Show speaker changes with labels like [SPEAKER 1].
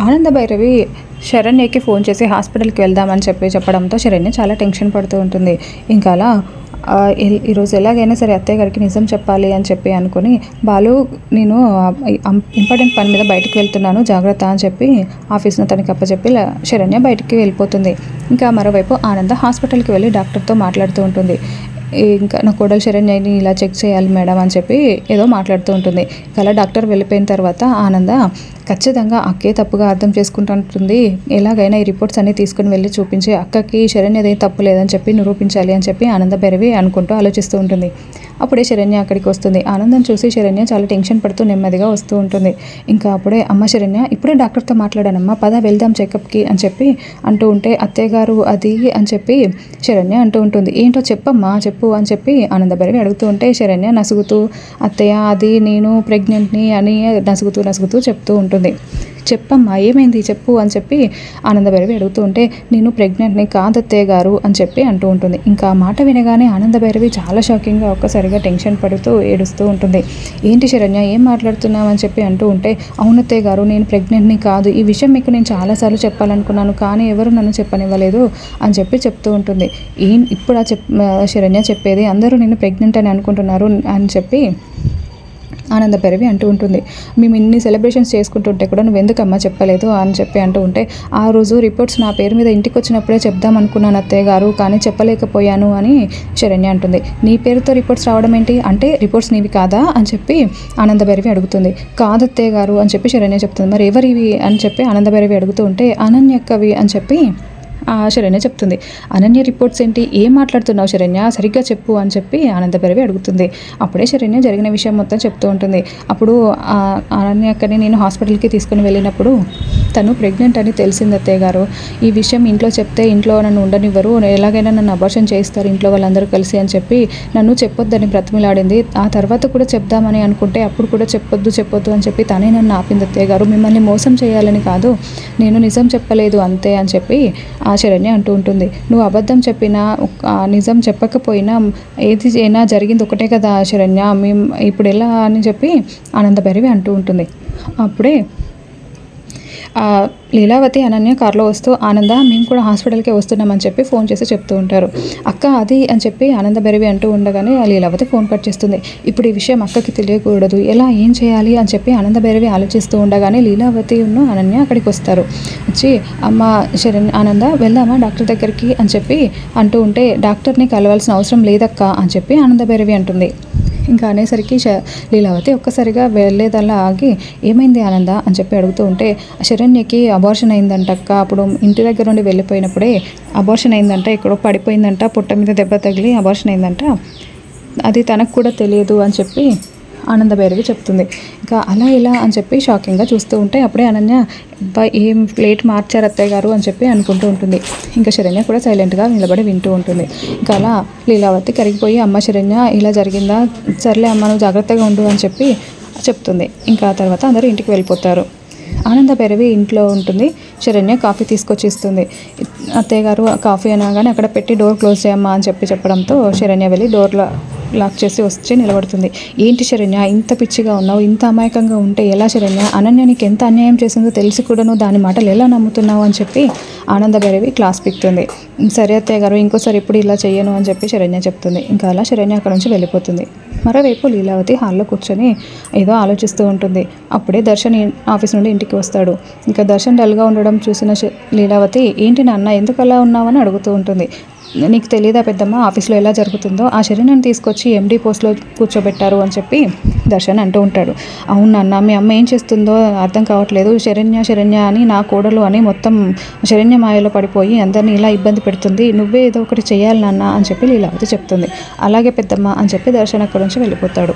[SPEAKER 1] ఆనంద భైరవి శరణ్యకి ఫోన్ చేసి హాస్పిటల్కి వెళ్దామని చెప్పడంతో శరణ్య చాలా టెన్షన్ పడుతూ ఉంటుంది. ఇంకా అలా ఈరోజు ఎలాగైనా సరే అత్తయ్య గారికి నిజం చెప్పాలి అని చెప్పి అనుకుని, బాలు నేను ఇంపార్టెంట్ పని మీద బయటికి వెళ్తున్నాను జాగ్రత్త అని చెప్పి ఆఫీస్ను తనకి అప్పచెప్పి శరణ్య బయటికి వెళ్ళిపోతుంది. ఇంకా మరోవైపు ఆనంద హాస్పిటల్కి వెళ్ళి డాక్టర్తో మాట్లాడుతూ ఉంటుంది. ఇంకా నా కోడలు శరణ్యని ఇలా చెక్ చేయాలి మేడం అని చెప్పి ఏదో మాట్లాడుతూ ఉంటుంది. అలా డాక్టర్ వెళ్ళిపోయిన తర్వాత ఆనంద ఖచ్చితంగా అక్కే తప్పుగా అర్థం చేసుకుంటుంటుంది. ఎలాగైనా ఈ రిపోర్ట్స్ అన్నీ తీసుకుని వెళ్ళి చూపించి అక్కకి శరణ్యదేం తప్పు లేదని చెప్పి నిరూపించాలి అని చెప్పి ఆనంద భైరవి అనుకుంటూ ఆలోచిస్తూ ఉంటుంది. అప్పుడే శరణ్య అక్కడికి వస్తుంది. ఆనందం చూసి శరణ్య చాలా టెన్షన్ పడుతూ నెమ్మదిగా వస్తూ ఉంటుంది. ఇంకా అప్పుడే అమ్మ శరణ్య ఇప్పుడే డాక్టర్తో మాట్లాడానమ్మా, పద వెళ్దాం చెకప్కి అని చెప్పి అంటూ ఉంటే, అత్తయ్య గారు అది అని చెప్పి శరణ్య అంటూ ఉంటుంది. ఏంటో చెప్పమ్మా చెప్పు అని చెప్పి ఆనంద భైరవి అడుగుతూ ఉంటే, శరణ్య నసుగుతూ అత్తయ్య అది నేను ప్రెగ్నెంట్ని అని నసుగుతూ చెప్తూ ఉంటుంది. చెప్పమ్మా ఏమైంది చెప్పు అని చెప్పి ఆనంద భైరవి అడుగుతూ ఉంటే, నేను ప్రెగ్నెంట్ని కాదు అత్తయ్య గారు అని చెప్పి అంటూ ఉంటుంది. ఇంకా ఆ మాట వినగానే ఆనంద భైరవి చాలా షాకింగ్గా ఒక్కసారిగా టెన్షన్ పడుతూ ఏడుస్తూ ఉంటుంది. ఏంటి శరణ్య ఏం మాట్లాడుతున్నావు అని చెప్పి అంటూ ఉంటే, అవును అత్తయ్య గారు నేను ప్రెగ్నెంట్ని కాదు, ఈ విషయం మీకు నేను చాలాసార్లు చెప్పాలనుకున్నాను కానీ ఎవరు నన్ను చెప్పనివ్వలేదు అని చెప్పి చెప్తూ ఉంటుంది. ఇప్పుడు శరణ్య చెప్పేది అందరూ నేను ప్రెగ్నెంట్ అని అనుకుంటున్నారు అని చెప్పి ఆనంద భైరవి అంటూ ఉంటుంది. మేము ఇన్ని సెలబ్రేషన్స్ చేసుకుంటుంటే కూడా నువ్వు ఎందుకమ్మా చెప్పలేదు అని చెప్పి అంటూ ఉంటే, ఆ రోజు రిపోర్ట్స్ నా పేరు మీద ఇంటికి వచ్చినప్పుడే చెప్దాం అనుకున్నాను అత్తయ్య గారు కానీ చెప్పలేకపోయాను అని శరణ్య అంటుంది. నీ పేరుతో రిపోర్ట్స్ రావడం ఏంటి అంటే రిపోర్ట్స్ నీవి కాదా అని చెప్పి ఆనంద భైరవి అడుగుతుంది. కాదు అత్తయ్య గారు అని చెప్పి శరణ్య చెప్తుంది. మరి ఎవరివి అని చెప్పి ఆనంద భైరవి అడుగుతూ ఉంటే, అనన్యక్కవి అని చెప్పి శరణ్య చెప్తుంది. అనన్య రిపోర్ట్స్ ఏంటి, ఏం మాట్లాడుతున్నావు శరణ్య సరిగ్గా చెప్పు అని చెప్పి ఆనంద భైరవి అడుగుతుంది. అప్పుడే శరణ్య జరిగిన విషయం మొత్తం చెప్తూ ఉంటుంది. అప్పుడు అనన్యక్కని నేను హాస్పిటల్కి తీసుకుని వెళ్ళినప్పుడు తను ప్రెగ్నెంట్ అని తెలిసింది అత్తయ్య గారు. ఈ విషయం ఇంట్లో చెప్తే ఇంట్లో నన్ను ఉండనివ్వరు, ఎలాగైనా నన్ను అబార్షన్ చేయిస్తారు ఇంట్లో వాళ్ళందరూ కలిసి అని చెప్పి నన్ను చెప్పొద్దని బ్రతిమిలాడింది. ఆ తర్వాత కూడా చెప్దామని అనుకుంటే అప్పుడు కూడా చెప్పొద్దు అని చెప్పి తనే నన్ను ఆపింది అత్తయ్య గారు. మిమ్మల్ని మోసం చేయాలని కాదు, నేను నిజం చెప్పలేదు అంతే అని చెప్పి శరణ్య అంటూ ఉంటుంది. నువ్వు అబద్ధం చెప్పినా నిజం చెప్పకపోయినా ఏది అయినా జరిగింది ఒకటే కదా శరణ్య, మేము ఇప్పుడు ఎలా అని చెప్పి ఆనంద భైరవి అంటూ ఉంటుంది. అప్పుడే లీలావతి అనన్య కారులో వస్తూ, ఆనంద మేము కూడా హాస్పిటల్కే వస్తున్నామని చెప్పి ఫోన్ చేసి చెప్తూ ఉంటారు. అక్క అది అని చెప్పి ఆనంద భైరవి అంటూ ఉండగానే లీలావతి ఫోన్ కట్ చేస్తుంది. ఇప్పుడు ఈ విషయం అక్కకి తెలియకూడదు, ఎలా ఏం చేయాలి అని చెప్పి ఆనంద భైరవి ఆలోచిస్తూ ఉండగానే లీలావతి అనన్య అక్కడికి వస్తారు. వచ్చి అమ్మ ఆనంద వెళ్దామా డాక్టర్ దగ్గరికి అని చెప్పి అంటూ ఉంటే, డాక్టర్ని కలవాల్సిన అవసరం లేదక్క అని చెప్పి ఆనంద భైరవి అంటుంది. ఇంకా అనేసరికి లీలావతి ఒక్కసారిగా వెళ్ళేదల్లా ఆగి, ఏమైంది ఆనంద అని చెప్పి అడుగుతూ ఉంటే, శరణ్యకి అబార్షన్ అయిందంటక్క, అప్పుడు ఇంటి దగ్గర నుండి వెళ్ళిపోయినప్పుడే అబార్షన్ అయిందంట, ఎక్కడో పడిపోయిందంట, పుట్ట మీద దెబ్బ తగిలి అబార్షన్ అయిందంట, అది తనకు కూడా తెలియదు అని చెప్పి ఆనంద భైరవి చెప్తుంది. ఇంకా అలా ఇలా అని చెప్పి షాకింగ్గా చూస్తూ ఉంటే అప్పుడే అనన్య ఏం ప్లేట్ మార్చారు అత్తయ్య గారు అని చెప్పి అనుకుంటూ ఉంటుంది. ఇంకా శరణ్య కూడా సైలెంట్గా నిలబడి వింటూ ఉంటుంది. ఇంకా అలా లీలావతి కరిగిపోయి, అమ్మ శరణ్య ఇలా జరిగిందా, సర్లే అమ్మ నువ్వు జాగ్రత్తగా ఉండు అని చెప్పి చెప్తుంది. ఇంకా ఆ తర్వాత అందరూ ఇంటికి వెళ్ళిపోతారు. ఆనంద భైరవి ఇంట్లో ఉంటుంది. శరణ్య కాఫీ తీసుకొచ్చి ఇస్తుంది. అత్తయ్య గారు కాఫీ అనగానే అక్కడ పెట్టి డోర్ క్లోజ్ చేయమ్మా అని చెప్పి చెప్పడంతో శరణ్య వెళ్ళి డోర్లో లాక్ చేసి వచ్చి నిలబడుతుంది. ఏంటి శరణ్య ఇంత పిచ్చిగా ఉన్నావు, ఇంత అమాయకంగా ఉంటే ఎలా శరణ్య, అనన్య నీకు ఎంత అన్యాయం చేసిందో తెలిసి కూడా నువ్వు దాని మాటలు ఎలా నమ్ముతున్నావు అని చెప్పి ఆనంద భైరవి క్లాస్ పిక్తుంది. సరే అత్తయ్య గారు ఇంకోసారి ఎప్పుడు ఇలా చెయ్యను అని చెప్పి శరణ్య చెప్తుంది. ఇంకా అలా శరణ్య అక్కడ నుంచి వెళ్ళిపోతుంది. మరోవైపు లీలావతి హాల్లో కూర్చొని ఏదో ఆలోచిస్తూ ఉంటుంది. అప్పుడే దర్శన్ ఆఫీస్ నుండి ఇంటికి వస్తాడు. ఇంకా దర్శన్ డల్గా ఉండడం చూసిన లీలావతి, ఏంటి నాన్న ఎందుకు అలా ఉన్నావని అడుగుతూ ఉంటుంది. నీకు తెలియదా పెద్దమ్మ ఆఫీస్లో ఎలా జరుగుతుందో, ఆ శరణ్యని తీసుకొచ్చి ఎండీ పోస్ట్లో కూర్చోబెట్టారు అని చెప్పి దర్శన్ అంటూ ఉంటాడు. అవునన్న మీ అమ్మ ఏం చేస్తుందో అర్థం కావట్లేదు, శరణ్య అని నా కోడలు అని మొత్తం శరణ్య మాయలో పడిపోయి అందరినీ ఇలా ఇబ్బంది పెడుతుంది, నువ్వే ఏదో ఒకటి చేయాలి నాన్న అని చెప్పి లీలావతి చెప్తుంది. అలాగే పెద్దమ్మ అని చెప్పి దర్శన్ అక్కడి నుంచి వెళ్ళిపోతాడు.